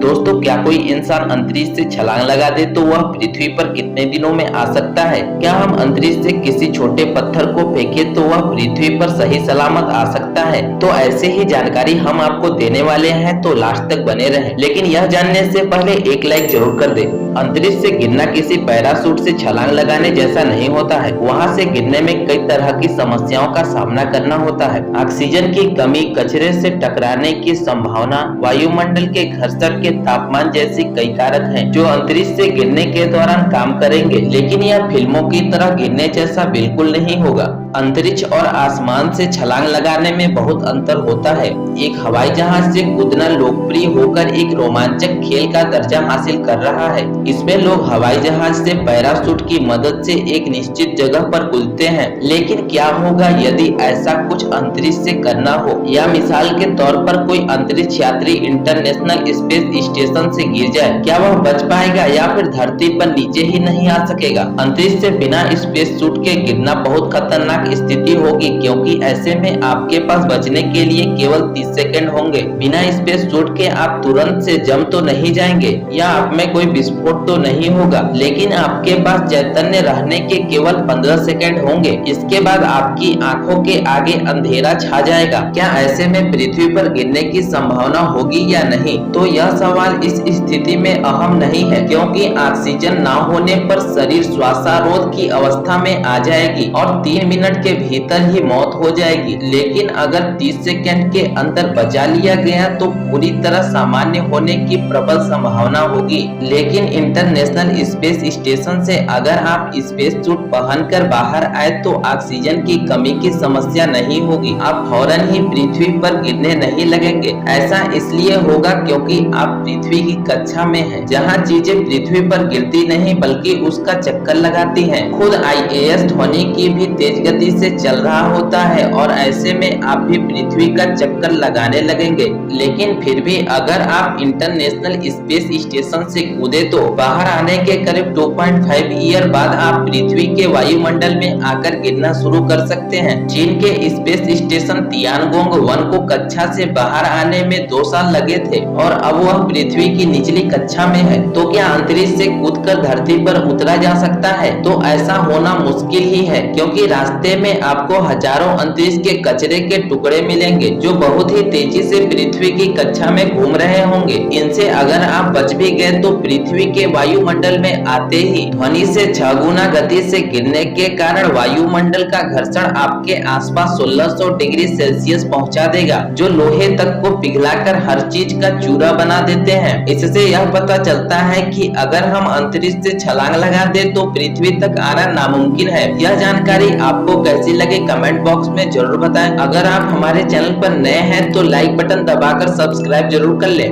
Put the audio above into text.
दोस्तों, क्या कोई इंसान अंतरिक्ष से छलांग लगा दे तो वह पृथ्वी पर कितने दिनों में आ सकता है? क्या हम अंतरिक्ष से किसी छोटे पत्थर को फेंकें तो वह पृथ्वी पर सही सलामत आ सकता है? तो ऐसे ही जानकारी हम आपको देने वाले हैं, तो लास्ट तक बने रहें। लेकिन यह जानने से पहले एक लाइक जरूर कर दें। अंतरिक्ष से गिरना किसी पैराशूट से छलांग लगाने जैसा नहीं होता है। वहाँ से गिरने में कई तरह की समस्याओं का सामना करना होता है। ऑक्सीजन की कमी, कचरे से टकराने की संभावना, वायुमंडल के घर्षण के तापमान जैसी कई कारक हैं जो अंतरिक्ष से गिरने के दौरान काम करेंगे। लेकिन यह फिल्मों की तरह गिरने जैसा बिल्कुल नहीं होगा। अंतरिक्ष और आसमान से छलांग लगाने में बहुत अंतर होता है। एक हवाई जहाज से कूदना लोकप्रिय होकर एक रोमांचक खेल का दर्जा हासिल कर रहा है। इसमें लोग हवाई जहाज से पैराशूट की मदद से एक निश्चित जगह पर कूदते हैं। लेकिन क्या होगा यदि ऐसा कुछ अंतरिक्ष से करना हो, या मिसाल के तौर पर कोई अंतरिक्ष यात्री इंटरनेशनल स्पेस स्टेशन से गिर जाए? क्या वह बच पाएगा या फिर धरती पर नीचे ही नहीं आ सकेगा? अंतरिक्ष से बिना स्पेस सूट के गिरना बहुत खतरनाक स्थिति होगी, क्योंकि ऐसे में आपके पास बचने के लिए केवल 30 सेकंड होंगे। बिना स्पेस सूट के आप तुरंत से जम तो नहीं जाएंगे या आप में कोई विस्फोट तो नहीं होगा, लेकिन आपके पास चैतन्य रहने के केवल 15 सेकंड होंगे। इसके बाद आपकी आंखों के आगे अंधेरा छा जाएगा। क्या ऐसे में पृथ्वी पर गिरने की संभावना होगी या नहीं? तो यह सवाल इस स्थिति में अहम नहीं है, क्योंकि ऑक्सीजन न होने पर शरीर श्वासारोध की अवस्था में आ जाएगी और 3 मिनट के भीतर ही मौत हो जाएगी। लेकिन अगर 30 सेकंड के अंदर बचा लिया गया तो पूरी तरह सामान्य होने की प्रबल संभावना होगी। लेकिन इंटरनेशनल स्पेस स्टेशन से अगर आप स्पेस सूट पहनकर बाहर आए तो ऑक्सीजन की कमी की समस्या नहीं होगी। आप फौरन ही पृथ्वी पर गिरने नहीं लगेंगे। ऐसा इसलिए होगा क्योंकि आप पृथ्वी की कक्षा में हैं, जहां चीजें पृथ्वी पर गिरती नहीं बल्कि उसका चक्कर लगाती हैं। खुद आईएएस ध्वनि की भी तेज गति से चल रहा होता है और ऐसे में आप भी पृथ्वी का चक्कर लगाने लगेंगे। लेकिन फिर भी अगर आप इंटरनेशनल स्पेस स्टेशन से कूदे तो बाहर आने के करीब 2.5 ईयर बाद आप पृथ्वी के वायुमंडल में आकर गिरना शुरू कर सकते हैं। चीन के स्पेस स्टेशन तियानगोंग 1 को कक्षा से बाहर आने में 2 साल लगे थे और अब वह पृथ्वी की निचली कक्षा में है। तो क्या अंतरिक्ष से कूदकर धरती पर उतरा जा सकता है? तो ऐसा होना मुश्किल ही है, क्योंकि रास्ते में आपको हजारों अंतरिक्ष के कचरे के टुकड़े मिलेंगे जो बहुत ही तेजी से पृथ्वी की कक्षा में घूम रहे होंगे। इनसे अगर आप बच भी गए तो पृथ्वी के वायुमंडल में आते ही ध्वनि से 6 गुना गति से गिरने के कारण वायुमंडल का घर्षण आपके आसपास 1600 डिग्री सेल्सियस पहुंचा देगा, जो लोहे तक को पिघलाकर हर चीज का चूरा बना देते हैं। इससे यह पता चलता है कि अगर हम अंतरिक्ष से छलांग लगा दे तो पृथ्वी तक आना नामुमकिन है। यह जानकारी आपको कैसी लगे कमेंट बॉक्स में जरूर बताएं। अगर आप हमारे चैनल पर नए हैं तो लाइक बटन दबाकर सब्सक्राइब जरूर कर लें।